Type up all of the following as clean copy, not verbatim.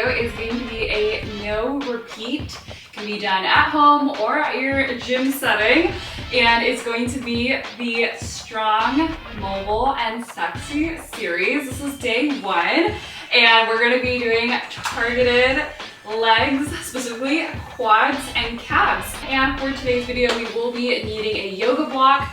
video is going to be a no repeat. Can be done at home or at your gym setting, and it's going to be the Strong, Mobile, and Sexy series. This is day 1, and we're going to be doing targeted legs, specifically quads and calves. And for today's video, we will be needing a yoga block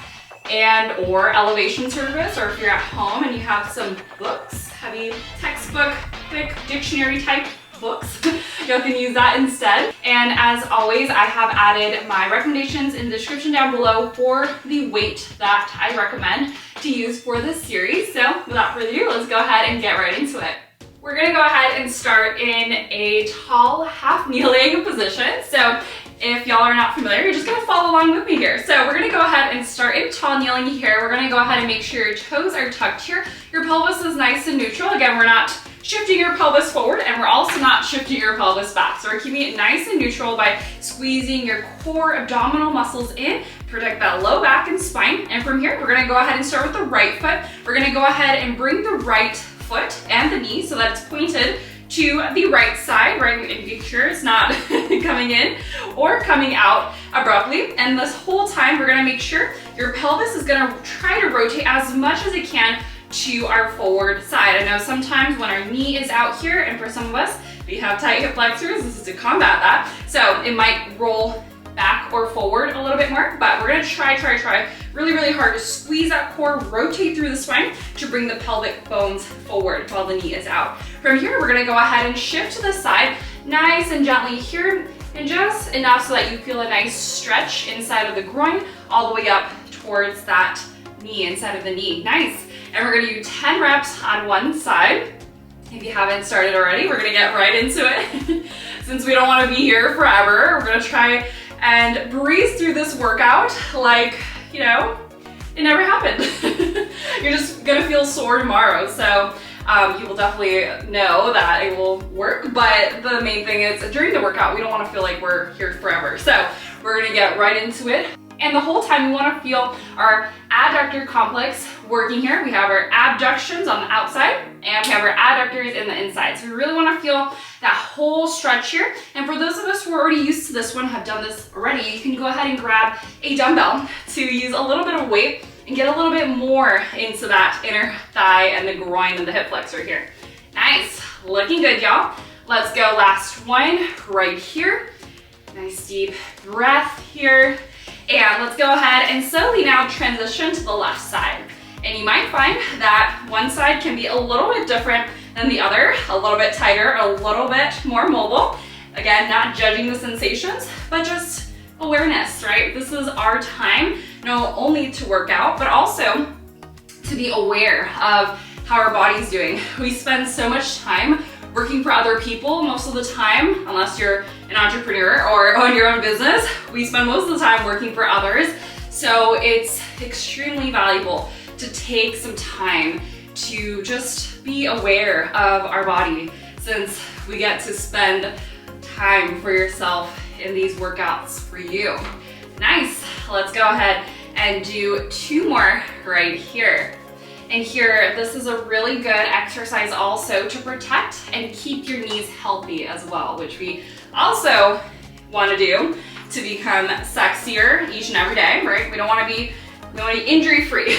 and or elevation service, or if you're at home and you have some books, heavy textbook, thick dictionary type books, you can use that instead. And as always, I have added my recommendations in the description down below for the weight that I recommend to use for this series. So without further ado, let's go ahead and get right into it. We're gonna go ahead and start in a tall half kneeling position. So if y'all are not familiar, you're just gonna follow along with me here. So we're gonna go ahead and start in tall kneeling here. We're gonna go ahead and make sure your toes are tucked here. Your pelvis is nice and neutral. Again, we're not shifting your pelvis forward, and we're also not shifting your pelvis back. So we're keeping it nice and neutral by squeezing your core abdominal muscles in, protect that low back and spine. And from here, we're gonna go ahead and start with the right foot. We're gonna go ahead and bring the right foot and the knee so that it's pointed to the right side, right? And make sure it's not coming in or coming out abruptly. And this whole time, we're gonna make sure your pelvis is gonna try to rotate as much as it can to our forward side. I know sometimes when our knee is out here, and for some of us, we have tight hip flexors, this is to combat that. So it might roll back or forward a little bit more, but we're gonna try really hard to squeeze that core, rotate through the spine to bring the pelvic bones forward while the knee is out. From here, we're gonna go ahead and shift to the side, nice and gently here, and just enough so that you feel a nice stretch inside of the groin, all the way up towards that knee, inside of the knee, nice. And we're gonna do 10 reps on one side. If you haven't started already, we're gonna get right into it. Since we don't wanna be here forever, we're gonna try and breeze through this workout like, you know, it never happened. You're just gonna feel sore tomorrow. So you will definitely know that it will work, but the main thing is during the workout, we don't wanna feel like we're here forever. So we're gonna get right into it. And the whole time we wanna feel our adductor complex working here. We have our abductions on the outside, and we have our adductors in the inside. So we really wanna feel that whole stretch here. And for those of us who are already used to this one, have done this already, you can go ahead and grab a dumbbell to use a little bit of weight and get a little bit more into that inner thigh and the groin and the hip flexor here. Nice, looking good, y'all. Let's go, last one right here. Nice deep breath here. And let's go ahead and slowly now transition to the left side. And you might find that one side can be a little bit different than the other, a little bit tighter, a little bit more mobile. Again, not judging the sensations, but just awareness, right? This is our time, not only to work out, but also to be aware of how our body's doing. We spend so much time working for other people most of the time, unless you're an entrepreneur or own your own business. We spend most of the time working for others. So it's extremely valuable to take some time to just be aware of our body, since we get to spend time for yourself in these workouts for you. Nice, let's go ahead and do 2 more right here. And here, this is a really good exercise also to protect and keep your knees healthy as well, which we also want to do to become sexier each and every day, right? We want to be injury-free.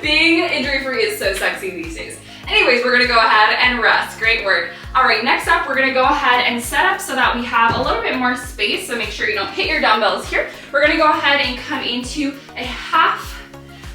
Being injury-free is so sexy these days. Anyways, we're gonna go ahead and rest. Great work. All right, next up, we're gonna go ahead and set up so that we have a little bit more space, so make sure you don't hit your dumbbells here. We're gonna go ahead and come into a half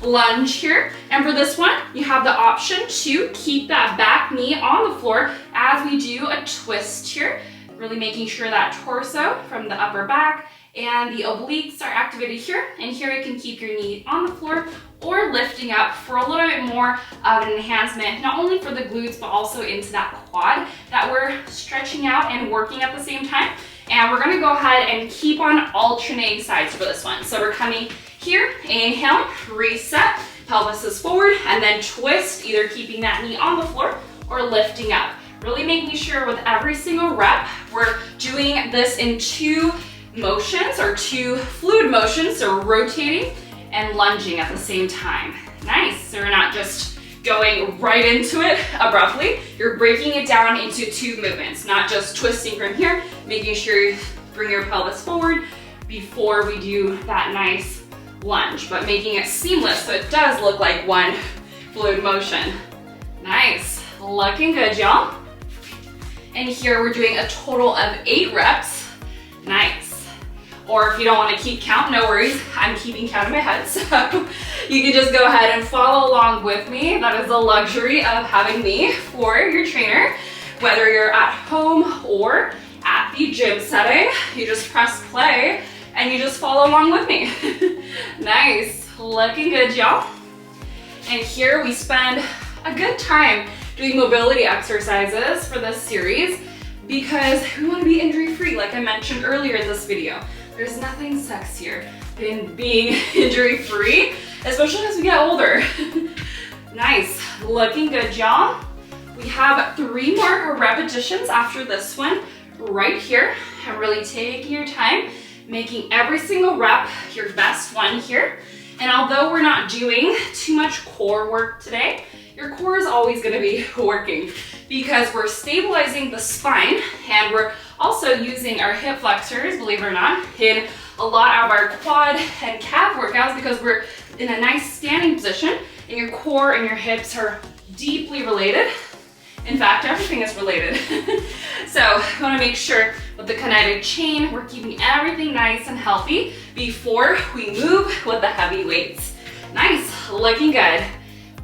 lunge here. And for this one, you have the option to keep that back knee on the floor as we do a twist here, really making sure that torso from the upper back and the obliques are activated here. And here you can keep your knee on the floor or lifting up for a little bit more of an enhancement, not only for the glutes, but also into that quad that we're stretching out and working at the same time. And we're gonna go ahead and keep on alternating sides for this one. So we're coming here, inhale, reset, pelvis is forward, and then twist, either keeping that knee on the floor or lifting up. Really making sure with every single rep, we're doing this in 2 motions, or 2 fluid motions, so rotating and lunging at the same time. Nice, so we're not just going right into it abruptly. You're breaking it down into 2 movements, not just twisting from here, making sure you bring your pelvis forward before we do that nice lunge, but making it seamless so it does look like one fluid motion. Nice, looking good, y'all. And here we're doing a total of 8 reps. Nice. Or if you don't want to keep count, no worries. I'm keeping count in my head, so you can just go ahead and follow along with me. That is the luxury of having me for your trainer. Whether you're at home or at the gym setting, you just press play and you just follow along with me. Nice, looking good, y'all. And here we spend a good time doing mobility exercises for this series because we want to be injury-free, like I mentioned earlier in this video. There's nothing sexier than being injury-free, especially as we get older. Nice, looking good, y'all. We have 3 more repetitions after this one right here. And really taking your time, making every single rep your best one here. And although we're not doing too much core work today, your core is always going to be working because we're stabilizing the spine and we're also using our hip flexors, believe it or not, in a lot of our quad and calf workouts because we're in a nice standing position and your core and your hips are deeply related. In fact, everything is related. So I want to make sure with the kinetic chain, we're keeping everything nice and healthy before we move with the heavy weights. Nice, looking good.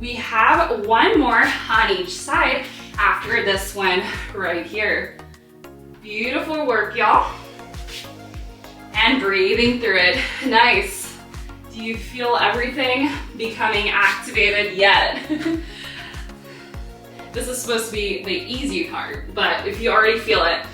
We have 1 more on each side after this one right here. Beautiful work, y'all. And breathing through it. Nice. Do you feel everything becoming activated yet? This is supposed to be the easy part, but if you already feel it,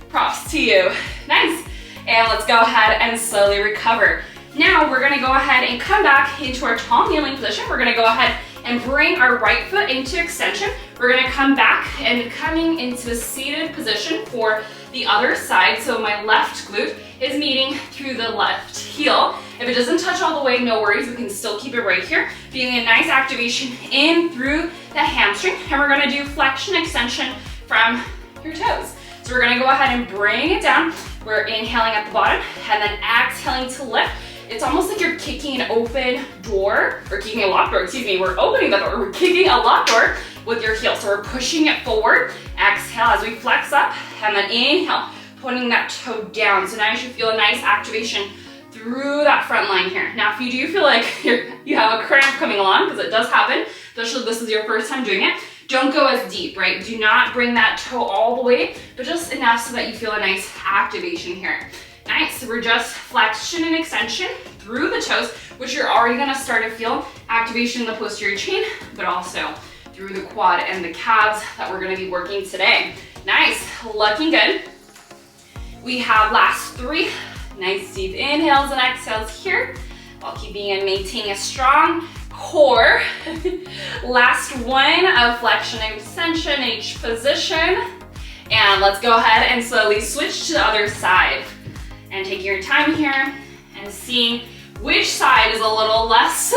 props to you. Nice. And let's go ahead and slowly recover. Now we're gonna go ahead and come back into our tall kneeling position. We're gonna go ahead and bring our right foot into extension. We're gonna come back and coming into a seated position for the other side. So my left glute is meeting through the left heel. If it doesn't touch all the way, no worries, we can still keep it right here. Feeling a nice activation in through the hamstring. And we're gonna do flexion extension from your toes. So we're gonna go ahead and bring it down. We're inhaling at the bottom and then exhaling to lift. It's almost like you're kicking an open door, or kicking a locked door, excuse me. We're opening the door, we're kicking a locked door with your heel. So we're pushing it forward. Exhale as we flex up, and then inhale, putting that toe down. So now you should feel a nice activation through that front line here. Now, if you do feel like you have a cramp coming along, because it does happen, especially if this is your first time doing it, don't go as deep, right? Do not bring that toe all the way, but just enough so that you feel a nice activation here. Nice, so we're just flexion and extension through the toes, which you're already gonna start to feel activation in the posterior chain, but also through the quad and the calves that we're gonna be working today. Nice, looking good. We have last 3 nice deep inhales and exhales here, while keeping and maintaining a strong core. Last one of flexion and extension in each position. And let's go ahead and slowly switch to the other side. And taking your time here and seeing which side is a little less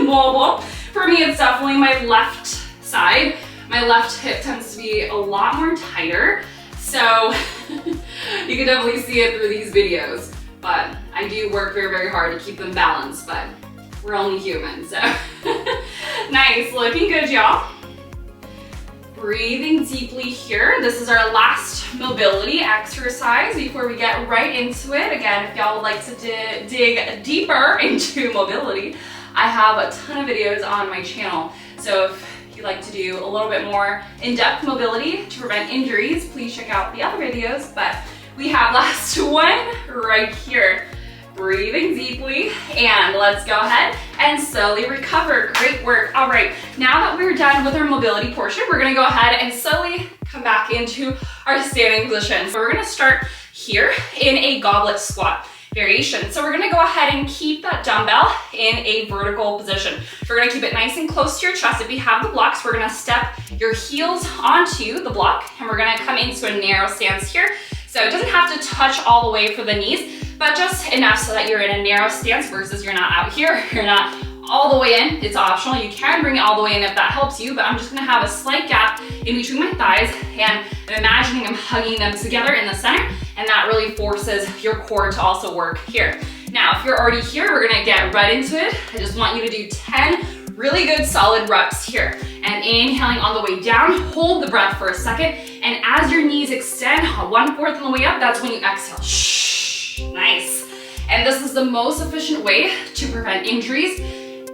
mobile. For me, it's definitely my left side. My left hip tends to be a lot more tighter. So you can definitely see it through these videos. But I do work very, very hard to keep them balanced, but we're only human, so. Nice, looking good, y'all. Breathing deeply here. This is our last mobility exercise before we get right into it. Again, if y'all would like to dig deeper into mobility, I have a ton of videos on my channel. So if you'd like to do a little bit more in-depth mobility to prevent injuries, please check out the other videos. But we have last one right here. Breathing deeply, and let's go ahead and slowly recover. Great work. All right, now that we're done with our mobility portion, we're gonna go ahead and slowly come back into our standing position. So we're gonna start here in a goblet squat variation. So we're gonna go ahead and keep that dumbbell in a vertical position. We're gonna keep it nice and close to your chest. If you have the blocks, we're gonna step your heels onto the block, and we're gonna come into a narrow stance here. So it doesn't have to touch all the way for the knees, but just enough so that you're in a narrow stance versus you're not out here, you're not all the way in. It's optional. You can bring it all the way in if that helps you, but I'm just gonna have a slight gap in between my thighs, and I'm imagining I'm hugging them together in the center, and that really forces your core to also work here. Now, if you're already here, we're gonna get right into it. I just want you to do 10 really good solid reps here. And inhaling on the way down, hold the breath for a second, and as your knees extend 1/4 on the way up, that's when you exhale. Shh, nice. And this is the most efficient way to prevent injuries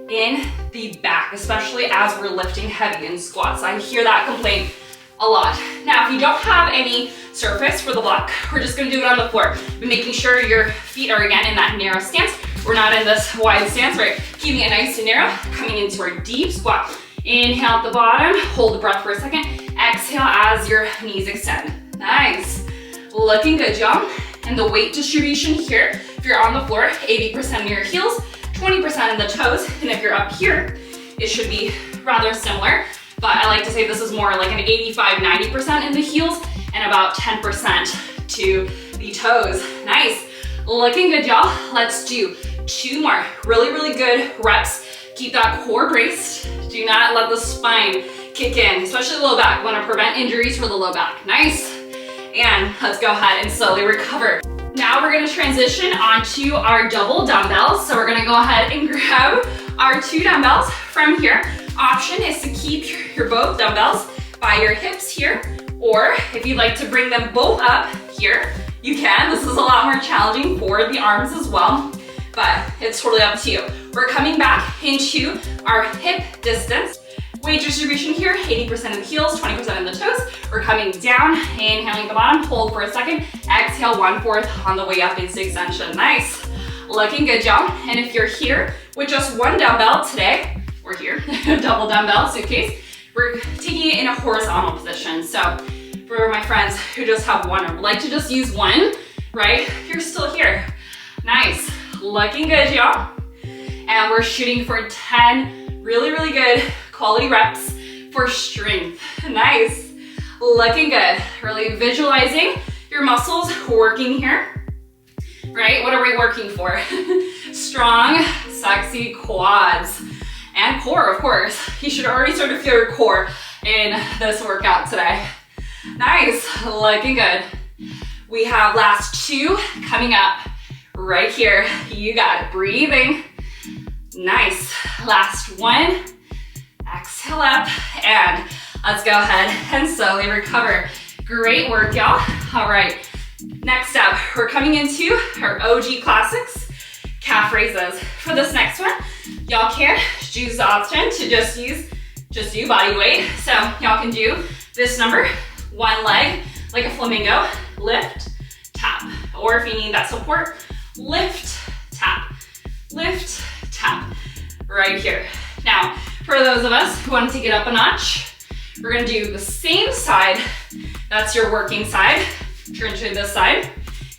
in the back, especially as we're lifting heavy in squats. I hear that complaint a lot. Now, if you don't have any surface for the block, we're just gonna do it on the floor, but making sure your feet are again in that narrow stance. We're not in this wide stance, right? Keeping it nice and narrow, coming into our deep squat. Inhale at the bottom, hold the breath for a second. Exhale as your knees extend. Nice. Looking good, y'all. And the weight distribution here, if you're on the floor, 80% in your heels, 20% in the toes, and if you're up here, it should be rather similar, but I like to say this is more like an 85-90% in the heels and about 10% to the toes. Nice. Looking good, y'all. Let's do 2 more really, really good reps. Keep that core braced. Do not let the spine kick in, especially the low back. We want to prevent injuries for the low back. Nice. And let's go ahead and slowly recover. Now we're gonna transition onto our double dumbbells. So we're gonna go ahead and grab our 2 dumbbells from here. Option is to keep your both dumbbells by your hips here, or if you'd like to bring them both up here, you can. This is a lot more challenging for the arms as well, but it's totally up to you. We're coming back into our hip distance. Weight distribution here, 80% in the heels, 20% in the toes. We're coming down, inhaling at the bottom, hold for a second, exhale 1/4 on the way up into extension. Nice. Looking good, y'all. And if you're here with just 1 dumbbell today, we're here, double dumbbell suitcase, we're taking it in a horizontal position. So for my friends who just have 1 or like to just use 1, right, you're still here. Nice. Looking good, y'all. And we're shooting for 10 really, really good quality reps for strength. Nice. Looking good. Really visualizing your muscles working here, right? What are we working for? Strong, sexy quads and core, of course. You should already sort of feel your core in this workout today. Nice. Looking good. We have last 2 coming up right here. You got it. Breathing. Nice. Last 1. Exhale up, and let's go ahead and slowly recover. Great work, y'all. All right, next up, we're coming into our OG classics, calf raises. For this next one, y'all can choose the option to just do body weight. So y'all can do this number, 1 leg, like a flamingo, lift, tap. Or if you need that support, lift, tap, right here. Now, for those of us who want to take it up a notch, we're gonna do the same side. That's your working side. Turn to this side,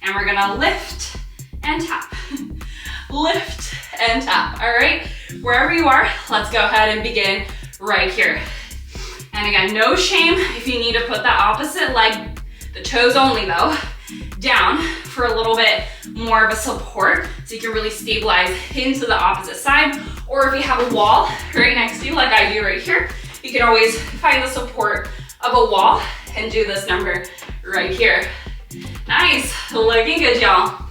and we're gonna lift and tap. Lift and tap, all right? Wherever you are, let's go ahead and begin right here. And again, no shame if you need to put that opposite leg, the toes only though, down for a little bit more of a support so you can really stabilize into the opposite side. Or if you have a wall right next to you, like I do right here, you can always find the support of a wall and do this number right here. Nice, looking good, y'all.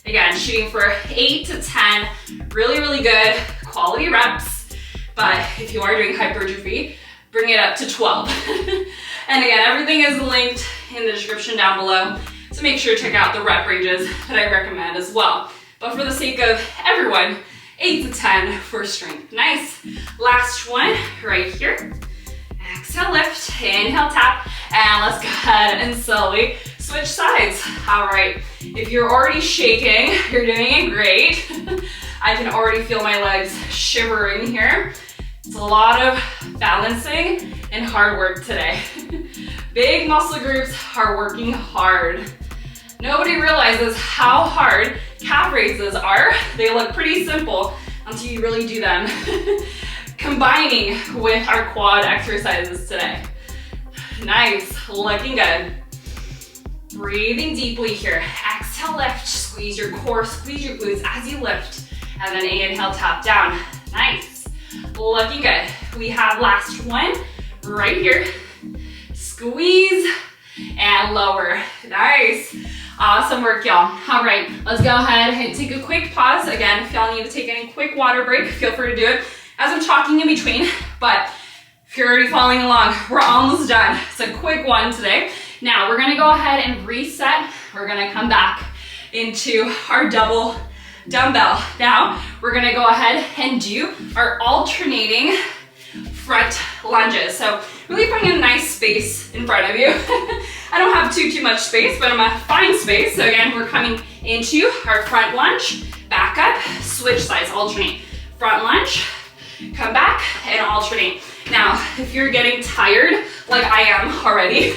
Again, shooting for 8 to 10, really, really good quality reps. But if you are doing hypertrophy, bring it up to 12. And again, everything is linked in the description down below. So make sure to check out the rep ranges that I recommend as well. But for the sake of everyone, 8 to 10 for strength. Nice. Last one right here. Exhale, lift, inhale, tap, and let's go ahead and slowly switch sides. All right, if you're already shaking, you're doing it great. I can already feel my legs shivering here. It's a lot of balancing and hard work today. Big muscle groups are working hard. Nobody realizes how hard calf raises are. They look pretty simple until you really do them. Combining with our quad exercises today. Nice, looking good. Breathing deeply here. Exhale, lift, squeeze your core, squeeze your glutes as you lift. And then inhale, tap down. Nice. Looking good. We have last one right here. Squeeze and lower. Nice. Awesome work, y'all. All right, let's go ahead and take a quick pause. Again, if y'all need to take any quick water break, feel free to do it as I'm talking in between. But if you're already following along, we're almost done. It's a quick one today. Now we're gonna go ahead and reset. We're gonna come back into our double dumbbell. Now we're gonna go ahead and do our alternating front lunges. So really finding a nice space in front of you. I don't have too much space, but I'm gonna find space. So again, we're coming into our front lunge, back up, switch sides, alternate. Front lunge, come back and alternate. Now, if you're getting tired, like I am already,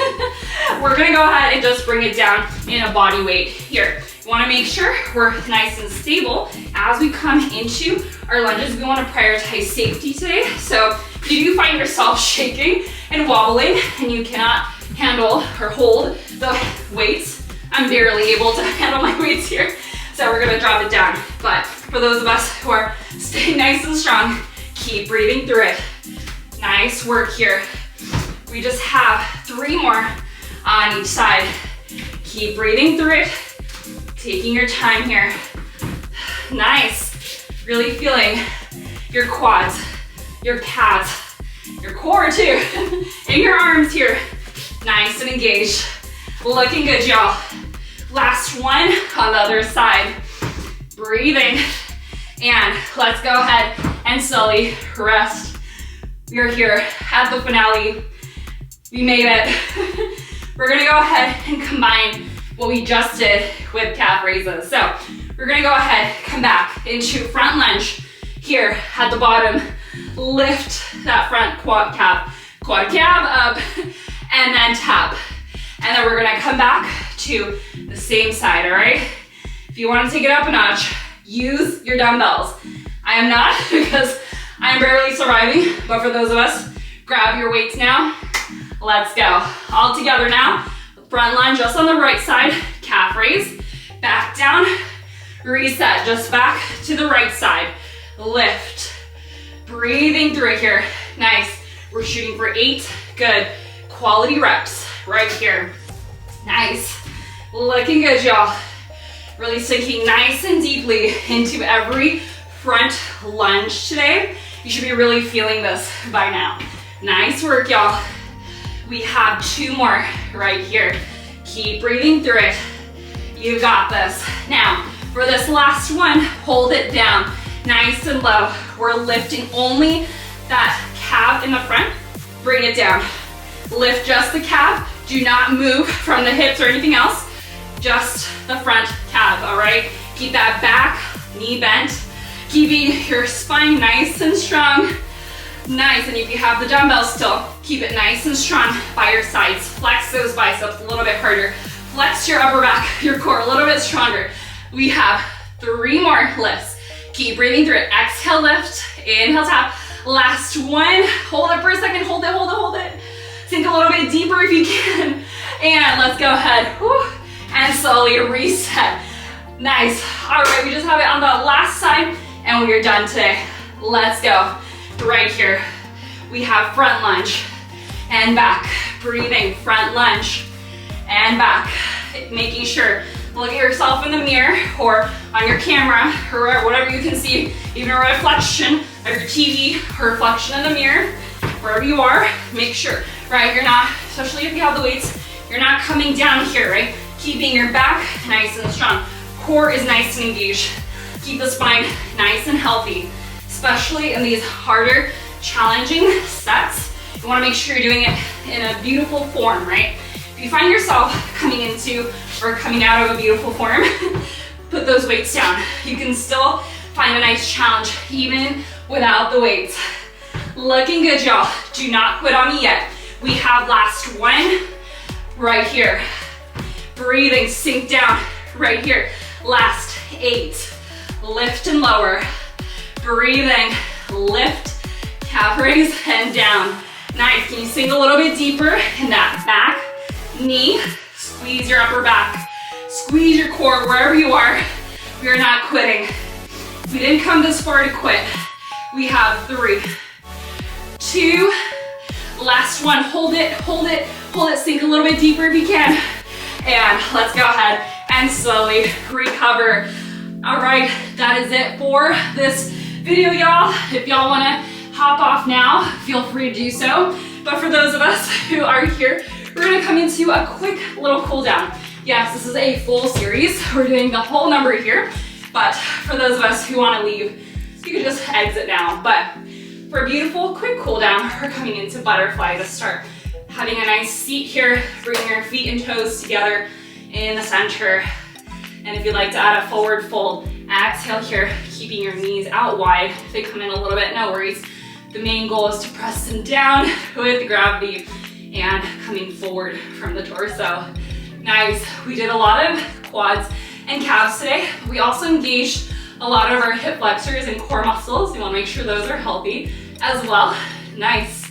we're gonna go ahead and just bring it down in a body weight here. We wanna make sure we're nice and stable as we come into our lunges. We wanna prioritize safety today. So if you do find yourself shaking and wobbling and you cannot handle or hold the weights, I'm barely able to handle my weights here. So we're gonna drop it down. But for those of us who are staying nice and strong, keep breathing through it. Nice work here. We just have 3 more on each side. Keep breathing through it, taking your time here. Nice. Really feeling your quads, your calves, your core too, and your arms here. Nice and engaged. Looking good, y'all. Last one on the other side. Breathing. And let's go ahead and slowly rest. We're here at the finale. We made it. We're gonna go ahead and combine what we just did with calf raises. So we're gonna go ahead, come back into front lunge here at the bottom. Lift that front quad calf up, and then tap. And then we're gonna come back to the same side, all right? If you wanna take it up a notch, use your dumbbells. I am not, because I'm barely surviving, but for those of us, grab your weights now. Let's go. All together now. Front lunge just on the right side, calf raise, back down, reset, just back to the right side. Lift, breathing through it here. Nice. We're shooting for 8 good quality reps right here. Nice. Looking good, y'all. Really sinking nice and deeply into every front lunge today. You should be really feeling this by now. Nice work, y'all. We have 2 more right here. Keep breathing through it. You got this. Now, for this last one, hold it down nice and low. We're lifting only that calf in the front. Bring it down. Lift just the calf. Do not move from the hips or anything else. Just the front calf, all right? Keep that back, knee bent. Keeping your spine nice and strong. Nice, and if you have the dumbbells still, keep it nice and strong by your sides. Flex those biceps a little bit harder. Flex your upper back, your core a little bit stronger. We have 3 more lifts. Keep breathing through it. Exhale, lift. Inhale, tap. Last one. Hold it for a second. Hold it, hold it, hold it. Sink a little bit deeper if you can. And let's go ahead. Whew. And slowly reset. Nice. All right, we just have it on the last side and we are done today. Let's go. Right here, we have front lunge and back. Breathing, front lunge and back. Making sure, look at yourself in the mirror or on your camera or whatever you can see, even a reflection of your TV or reflection in the mirror, wherever you are, make sure, right? You're not, especially if you have the weights, you're not coming down here, right? Keeping your back nice and strong. Core is nice and engaged. Keep the spine nice and healthy, especially in these harder, challenging sets. You wanna make sure you're doing it in a beautiful form, right? If you find yourself coming into or coming out of a beautiful form, put those weights down. You can still find a nice challenge even without the weights. Looking good, y'all. Do not quit on me yet. We have last one right here. Breathing, sink down right here. Last 8. Lift and lower. Breathing, lift, calf raise, and down. Nice. Can you sink a little bit deeper in that back knee? Squeeze your upper back. Squeeze your core wherever you are. We are not quitting. We didn't come this far to quit. We have 3, 2. Last one, hold it, hold it, hold it, sink a little bit deeper if you can. And let's go ahead and slowly recover. All right, that is it for this video, y'all. If y'all wanna hop off now, feel free to do so. But for those of us who are here, we're gonna come into a quick little cool down. Yes, this is a full series. We're doing the whole number here. But for those of us who wanna leave, you can just exit now. But for a beautiful quick cool down, we're coming into butterfly to start. Having a nice seat here, bringing your feet and toes together in the center. And if you'd like to add a forward fold, exhale here, keeping your knees out wide. If they come in a little bit, no worries. The main goal is to press them down with gravity and coming forward from the torso. Nice, we did a lot of quads and calves today. We also engaged a lot of our hip flexors and core muscles. We wanna make sure those are healthy as well. Nice.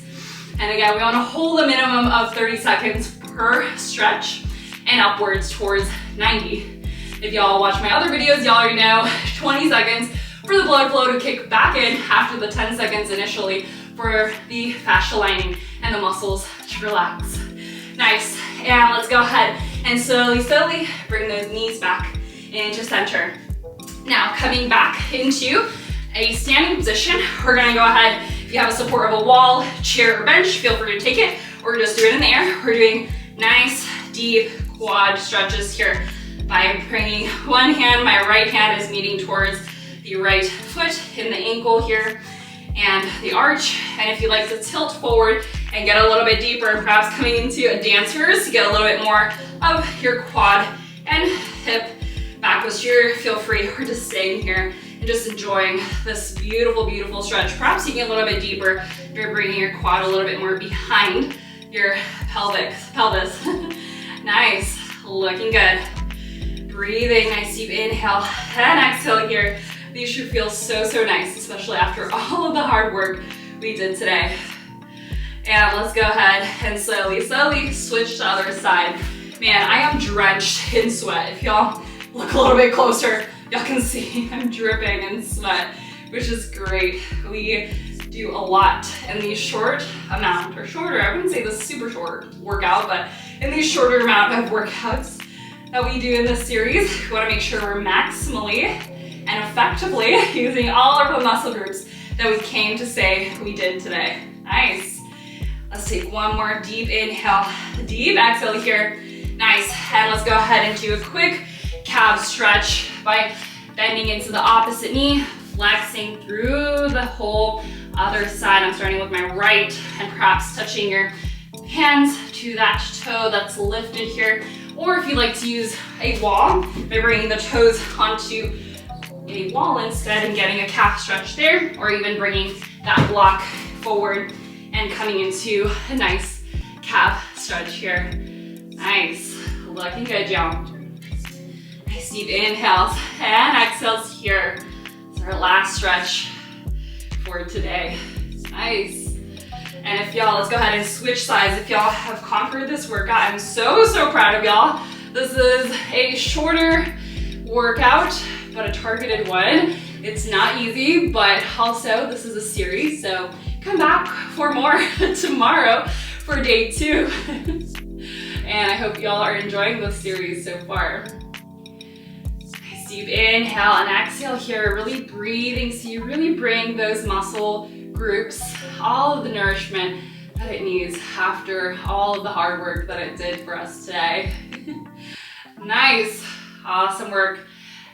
And again, we wanna hold a minimum of 30 seconds per stretch and upwards towards 90. If y'all watch my other videos, y'all already know 20 seconds for the blood flow to kick back in after the 10 seconds initially for the fascia lining and the muscles to relax. Nice, and let's go ahead and slowly bring those knees back into center. Now, coming back into a standing position, we're gonna go ahead, if you have a support of a wall, chair, or bench, feel free to take it, or just do it in the air. We're doing nice, deep quad stretches here by bringing one hand, my right hand is meeting towards the right foot in the ankle here, and the arch. And if you'd like to tilt forward and get a little bit deeper, perhaps coming into a dancer's to get a little bit more of your quad and hip back posture, feel free, or just staying here and just enjoying this beautiful, beautiful stretch. Perhaps you get a little bit deeper if you're bringing your quad a little bit more behind your pelvis. Nice, looking good. Breathing, nice deep inhale and exhale here. These should feel so, so nice, especially after all of the hard work we did today. And let's go ahead and slowly switch to the other side. Man, I am drenched in sweat. If y'all look a little bit closer, y'all can see I'm dripping in sweat, which is great. We do a lot in these shorter, I wouldn't say this super short workout, but in these shorter amount of workouts that we do in this series, we wanna make sure we're maximally and effectively using all of the muscle groups that we came to say we did today. Nice. Let's take one more deep inhale, deep exhale here. Nice, and let's go ahead and do a quick calf stretch by bending into the opposite knee, flexing through the whole other side. I'm starting with my right and perhaps touching your hands to that toe that's lifted here. Or if you like to use a wall, by bringing the toes onto a wall instead and getting a calf stretch there, or even bringing that block forward and coming into a nice calf stretch here. Nice, looking good, y'all. Nice deep inhales and exhales here. It's our last stretch for today. Nice. And if y'all, let's go ahead and switch sides. If y'all have conquered this workout, I'm so, so proud of y'all. This is a shorter workout, but a targeted one. It's not easy, but also this is a series, so come back for more tomorrow for day 2. And I hope y'all are enjoying this series so far. Nice deep inhale and exhale here, really breathing so you really bring those muscle groups all of the nourishment that it needs after all of the hard work that it did for us today. Nice, awesome work.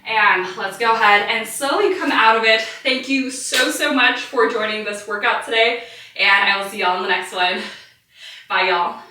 And let's go ahead and slowly come out of it. Thank you so, so much for joining this workout today, and I will see y'all in the next one. Bye, y'all.